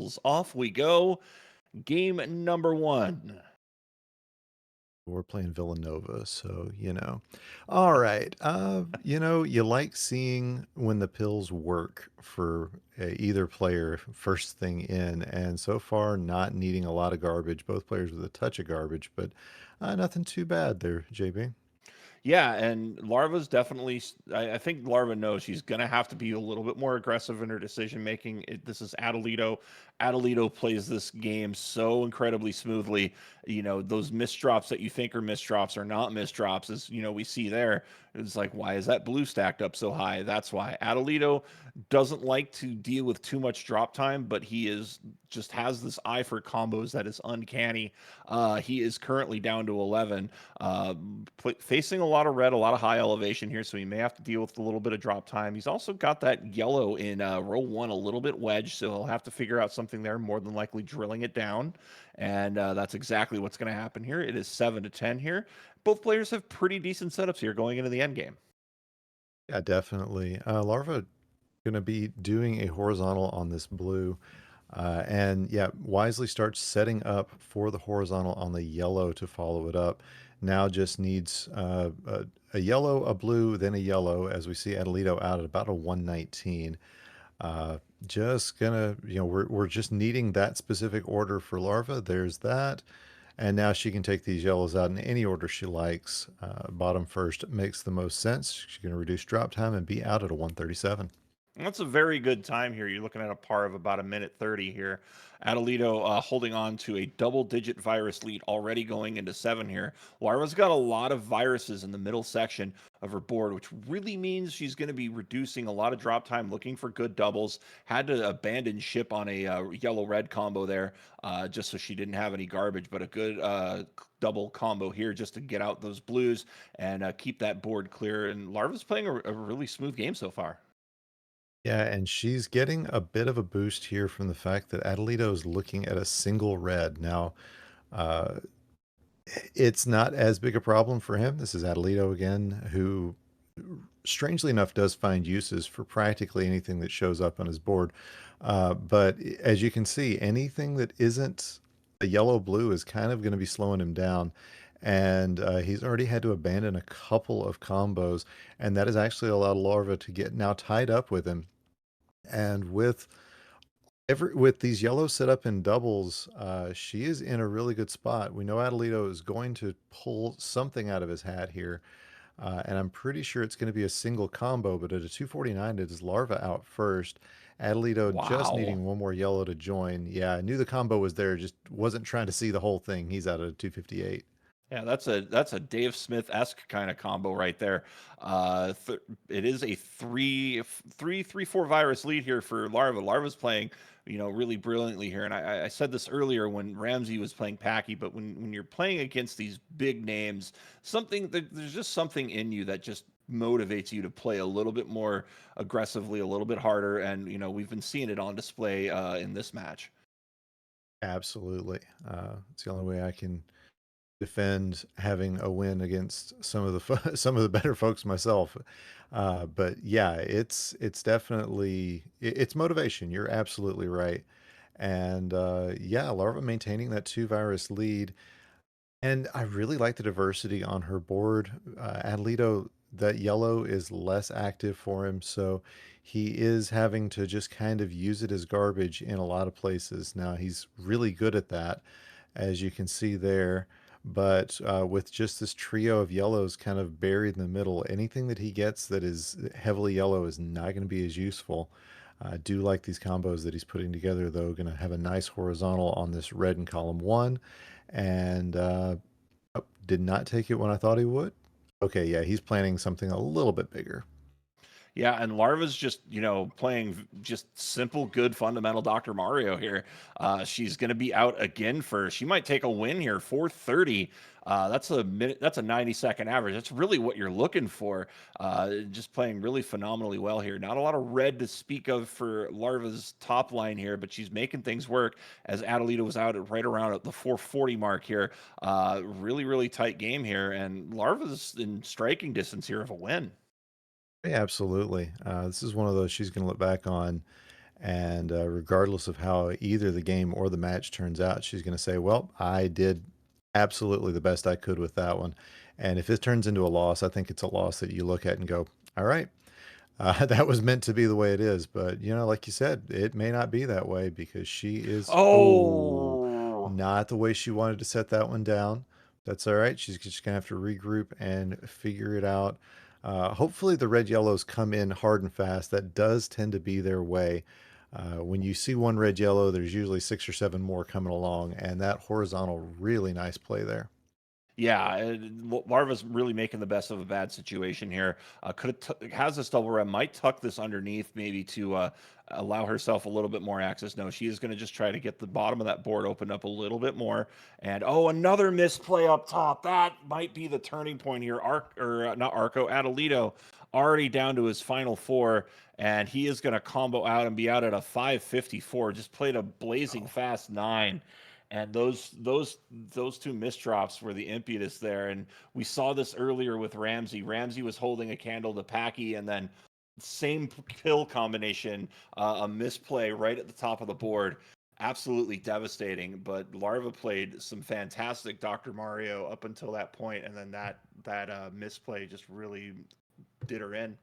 pills. Off we go. Game number one. We're playing Villanova, so, you know. All right. You like seeing when the pills work for either player first thing in, and so far not needing a lot of garbage. Both players with a touch of garbage, but nothing too bad there, JB. Yeah, and Larva's definitely. I think Larva knows she's going to have to be a little bit more aggressive in her decision making. This is Atalito. Atalito plays this game so incredibly smoothly. Those misdrops that you think are misdrops are not misdrops, as we see there. It's like, why is that blue stacked up so high? That's why Atalito doesn't like to deal with too much drop time, but he is just has this eye for combos that is uncanny. He is currently down to 11. Facing a lot of red, a lot of high elevation here, so he may have to deal with a little bit of drop time. He's also got that yellow in row one, a little bit wedged, so he'll have to figure out something there, more than likely drilling it down. And that's exactly what's going to happen here. It is 7 to 10 here. Both players have pretty decent setups here going into the end game. Yeah, definitely. Larva going to be doing a horizontal on this blue. And yeah, wisely starts setting up for the horizontal on the yellow to follow it up. Now just needs a yellow, a blue, then a yellow, as we see Atalito out at about a 119. Just gonna, we're just needing that specific order for Larva. There's that. And now she can take these yellows out in any order she likes. Bottom first makes the most sense. She's going to reduce drop time and be out at a 137. That's a very good time here. You're looking at a par of about a minute 30 here. Adelito holding on to a double-digit virus lead already going into 7 here. Larva's got a lot of viruses in the middle section of her board, which really means she's going to be reducing a lot of drop time, looking for good doubles. Had to abandon ship on a yellow-red combo there just so she didn't have any garbage, but a good double combo here just to get out those blues and keep that board clear. And Larva's playing a really smooth game so far. Yeah, and she's getting a bit of a boost here from the fact that Adelito is looking at a single red. Now, uh, it's not as big a problem for him. This is Adelito again, who strangely enough does find uses for practically anything that shows up on his board. But as you can see, anything that isn't a yellow blue is kind of going to be slowing him down. And he's already had to abandon a couple of combos, and that has actually allowed Larva to get now tied up with him. And with these yellows set up in doubles, she is in a really good spot. We know Adelito is going to pull something out of his hat here, and I'm pretty sure it's going to be a single combo. But at a 249, it is Larva out first. Adelito just Wow. needing one more yellow to join. Yeah, I knew the combo was there, just wasn't trying to see the whole thing. He's out at a 258. Yeah, that's a Dave Smith-esque kind of combo right there. It is a 4 virus lead here for Larva. Larva's playing, really brilliantly here. And I said this earlier when Ramsey was playing Packy, but when you're playing against these big names, there's just something in you that just motivates you to play a little bit more aggressively, a little bit harder. And we've been seeing it on display in this match. Absolutely. It's the only way I can defend having a win against some of the some of the better folks myself. But yeah, it's definitely it's motivation. You're absolutely right. And yeah, Larva maintaining that 2 virus lead. And I really like the diversity on her board. Adelito, that yellow is less active for him, so he is having to just kind of use it as garbage in a lot of places. Now, he's really good at that, as you can see there. But with just this trio of yellows kind of buried in the middle, anything that he gets that is heavily yellow is not going to be as useful. I do like these combos that he's putting together, though. Going to have a nice horizontal on this red in column one. And oh, did not take it when I thought he would. Okay, yeah, he's planning something a little bit bigger. Yeah, and Larva's just, playing just simple, good, fundamental Dr. Mario here. She's going to be out again for, she might take a win here, 430. That's a minute, that's a 90-second average. That's really what you're looking for. Just playing really phenomenally well here. Not a lot of red to speak of for Larva's top line here, but she's making things work as Adelita was out at right around at the 440 mark here. Really, really tight game here, and Larva's in striking distance here of a win. Yeah, absolutely. This is one of those she's going to look back on And regardless of how either the game or the match turns out, she's going to say, well, I did absolutely the best I could with that one. And if it turns into a loss, I think it's a loss that you look at and go, all right, that was meant to be the way it is. But, like you said, it may not be that way because she is, oh, Oh, not the way she wanted to set that one down. That's all right. She's just going to have to regroup and figure it out. Hopefully, the red yellows come in hard and fast. That does tend to be their way. When you see one red yellow, there's usually 6 or 7 more coming along, and that horizontal, really nice play there. yeah, Larva's really making the best of a bad situation here. Could have has this double rem, might tuck this underneath maybe to allow herself a little bit more access. No, she is going to just try to get the bottom of that board opened up a little bit more. And oh, another misplay up top. That might be the turning point here. Not Arco, Atalito already down to his final four, and he is going to combo out and be out at a 554. Just played a blazing fast 9, and those two misdrops were the impetus there. And we saw this earlier with Ramsey. Ramsey was holding a candle to Packy, and then same pill combination, a misplay right at the top of the board. Absolutely devastating. But Larva played some fantastic Dr. Mario up until that point, and then that misplay just really did her in.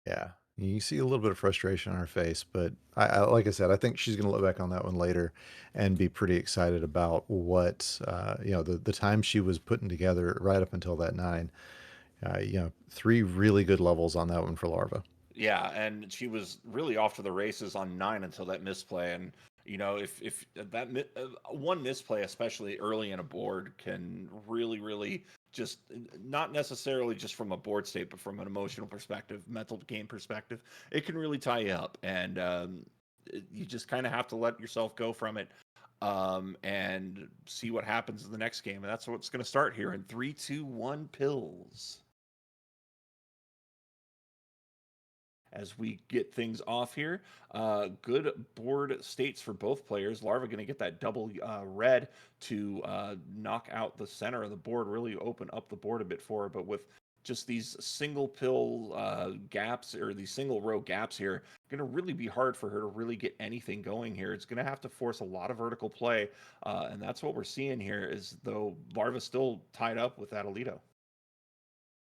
Yeah. You see a little bit of frustration on her face, but like I said, I think she's going to look back on that one later and be pretty excited about what, the time she was putting together right up until that 9. 3 really good levels on that one for Larva. Yeah, and she was really off to the races on 9 until that misplay. And if one misplay, especially early in a board, can really just not necessarily just from a board state, but from an emotional perspective, mental game perspective, it can really tie you up. And you just kind of have to let yourself go from it, and see what happens in the next game. And that's what's going to start here in 3, 2, 1 pills. As we get things off here. Good board states for both players. Larva going to get that double red to knock out the center of the board, really open up the board a bit for her. But with just these single pill gaps, or these single row gaps here, going to really be hard for her to really get anything going here. It's going to have to force a lot of vertical play, and that's what we're seeing here. Is though Larva's still tied up with Atalito.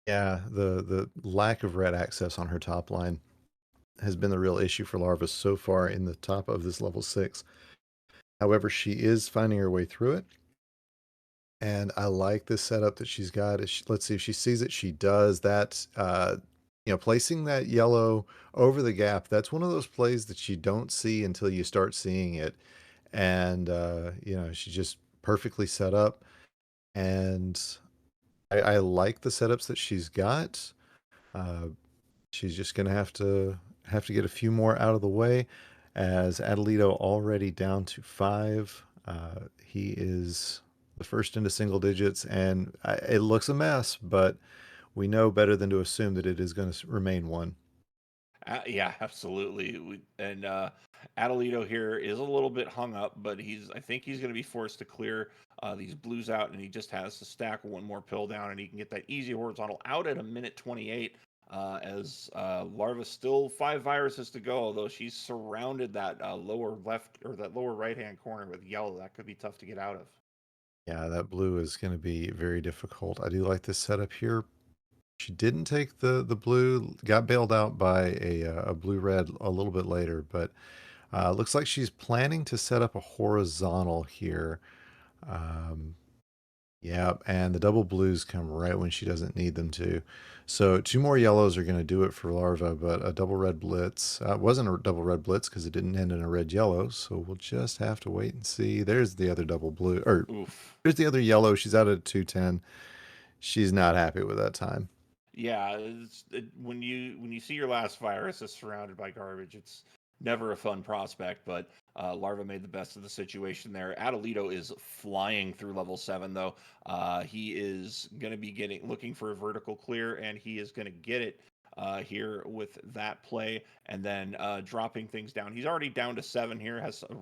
Yeah, the lack of red access on her top line has been the real issue for Larva so far in the top of this level 6. However, she is finding her way through it. And I like this setup that she's got. Let's see if she sees it. She does that. Placing that yellow over the gap. That's one of those plays that you don't see until you start seeing it. And she just perfectly set up. And I like the setups that she's got. Uh, she's just gonna have to get a few more out of the way. As Adelito already down to 5, he is the first into single digits, and it looks a mess, but we know better than to assume that it is going to remain one. Yeah, absolutely. And Adelito here is a little bit hung up, but I think he's going to be forced to clear these blues out, and he just has to stack one more pill down, and he can get that easy horizontal out at a minute 28. As Larva still 5 viruses to go, although she's surrounded that lower left, or that lower right hand corner with yellow. That could be tough to get out of. Yeah, that blue is going to be very difficult. I do like this setup here. She didn't take the blue, got bailed out by a blue red a little bit later, but looks like she's planning to set up a horizontal here. Um, Yeah, and the double blues come right when she doesn't need them to. So 2 more yellows are going to do it for Larva, but a double red blitz wasn't a double red blitz because it didn't end in a red yellow. So we'll just have to wait and see. There's the other double blue, or Oof. there's the other yellow. She's out at 210. She's not happy with that time. Yeah, when you see your last virus is surrounded by garbage, it's never a fun prospect. But Larva made the best of the situation there. Adelito is flying through level 7, though. He is going to be looking for a vertical clear, and he is going to get it here with that play, and then dropping things down. He's already down to 7 here. Has a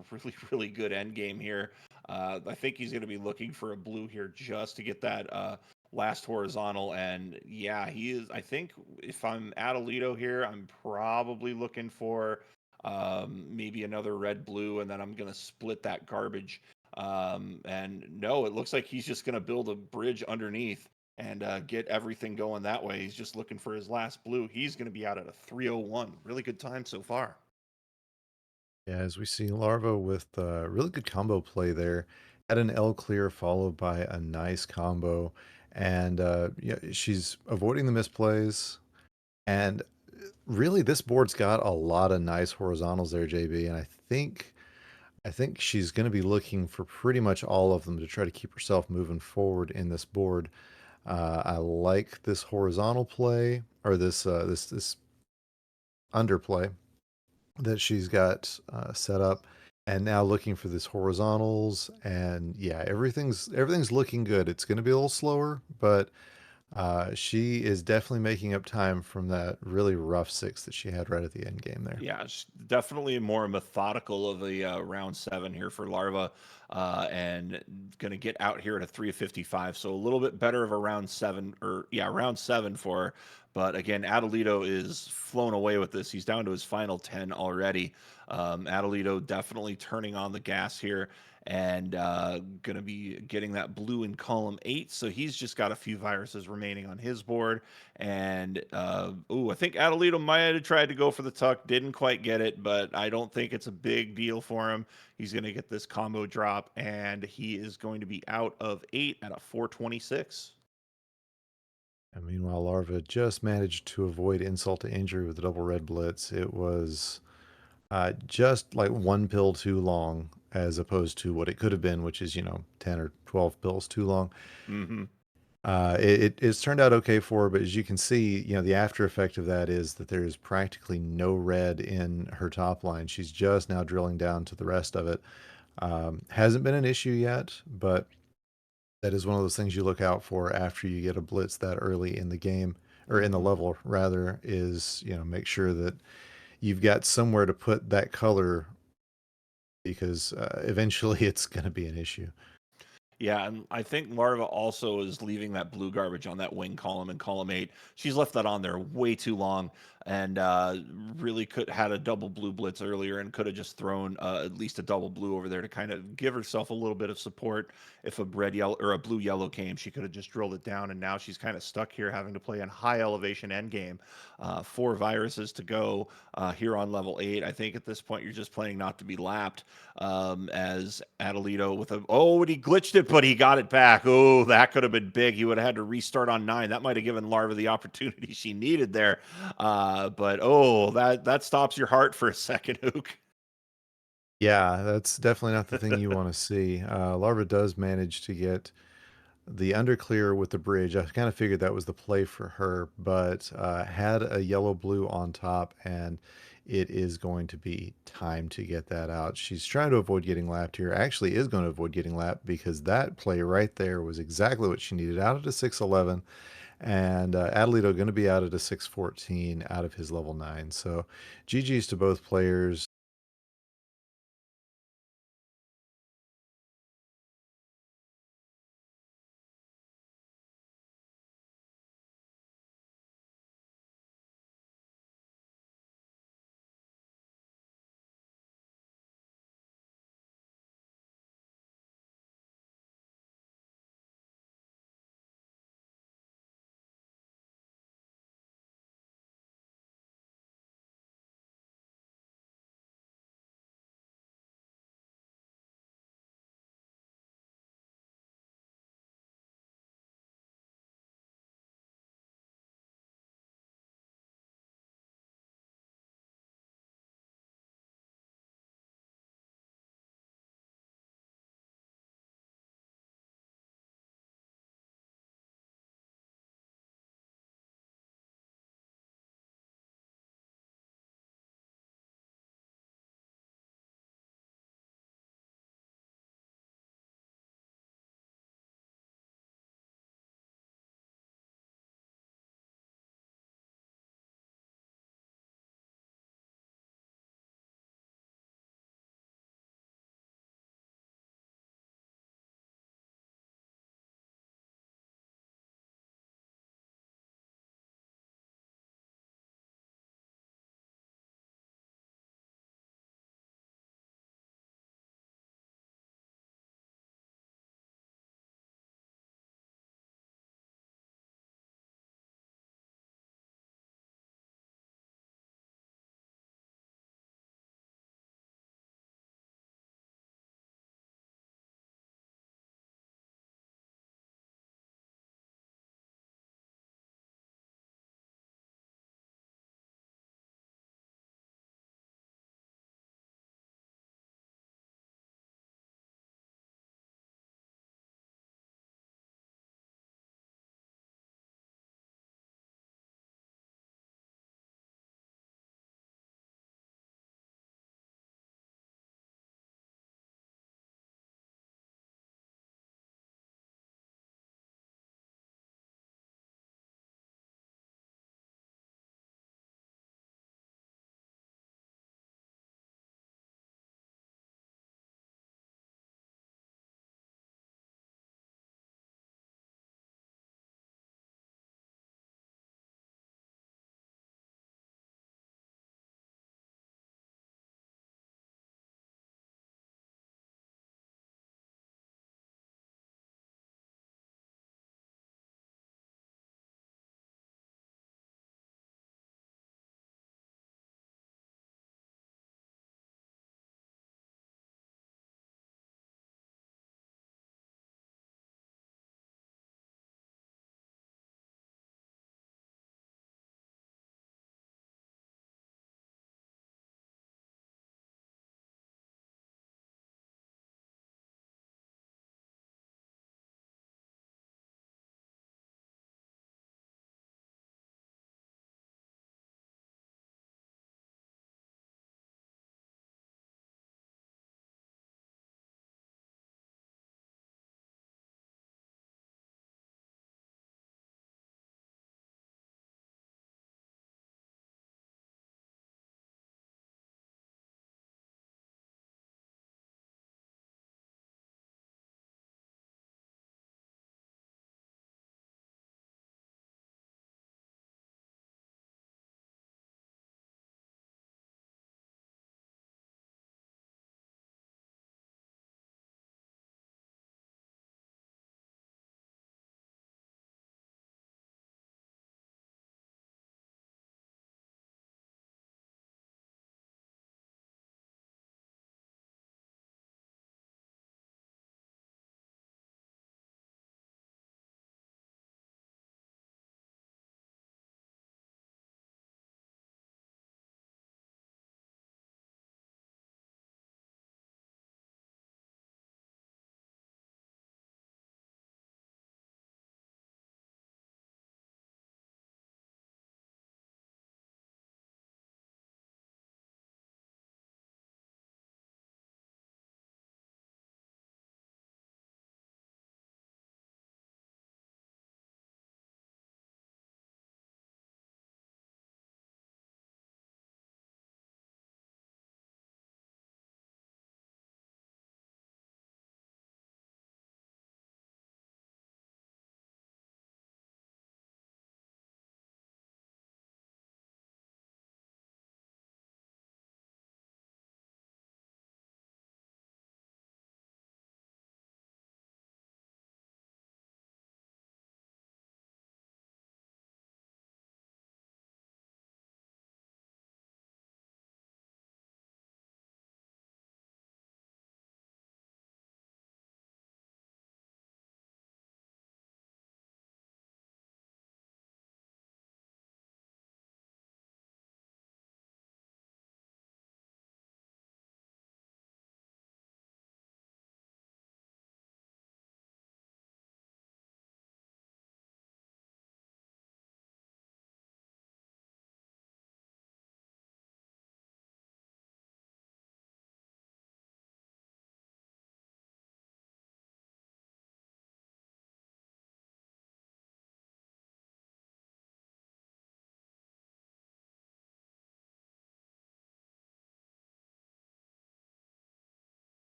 really good end game here. I think he's going to be looking for a blue here just to get that last horizontal. And yeah, he is. I think if I'm Adelito here, I'm probably looking for maybe another red blue, and then I'm going to split that garbage. And no, it looks like he's just going to build a bridge underneath and get everything going that way. He's just looking for his last blue. He's going to be out at a 301. Really good time so far. Yeah, as we see Larva with really good combo play there, had an L clear followed by a nice combo, and yeah, she's avoiding the misplays. And really, this board's got a lot of nice horizontals there, JB, and I think she's going to be looking for pretty much all of them to try to keep herself moving forward in this board. I like this horizontal play or this underplay that she's got set up, and now looking for this horizontals. And yeah, everything's looking good. It's going to be a little slower, but she is definitely making up time from that really rough six that she had right at the end game there. Yeah, it's definitely more methodical of a round seven here for Larva, and going to get out here at a 355. So a little bit better of a round seven, or yeah, round seven for her. But again, Atalito is flown away with this. He's down to his final 10 already. Atalito definitely turning on the gas here and going to be getting that blue in column 8. So he's just got a few viruses remaining on his board. And I think Atalito might have tried to go for the tuck, didn't quite get it, but I don't think it's a big deal for him. He's going to get this combo drop, and he is going to be out of 8 at a 426. And meanwhile, Larva just managed to avoid insult to injury with the double red blitz. It was just like one pill too long, as opposed to what it could have been, which is 10 or 12 pills too long. Mm-hmm. It's turned out okay for her, but as you can see, the after effect of that is that there's practically no red in her top line. She's just now drilling down to the rest of it. Hasn't been an issue yet, but that is one of those things you look out for after you get a blitz that early in the game, or in the Mm-hmm. level rather, is make sure that you've got somewhere to put that color, because eventually it's going to be an issue. Yeah, and I think Larva also is leaving that blue garbage on that wing column in column 8. She's left that on there way too long, and really could had a double blue blitz earlier and could have just thrown at least a double blue over there to kind of give herself a little bit of support. If a red yellow or a blue yellow came, she could have just drilled it down, and now she's kind of stuck here having to play in high elevation end game. 4 viruses to go here on level 8. I think at this point you're just playing not to be lapped, as Atalito with a, oh, and he glitched it, but he got it back. Oh, that could have been big. He would have had to restart on 9. That might have given Larva the opportunity she needed there. But oh, that stops your heart for a second, Ook. Yeah, that's definitely not the thing you want to see. Larva does manage to get the underclear with the bridge. I kind of figured that was the play for her, but had a yellow blue on top, and it is going to be time to get that out. She's trying to avoid getting lapped here. Actually, is going to avoid getting lapped, because that play right there was exactly what she needed. Out at a 611, and Adelito going to be out at a 614 out of his level 9. So GG's to both players.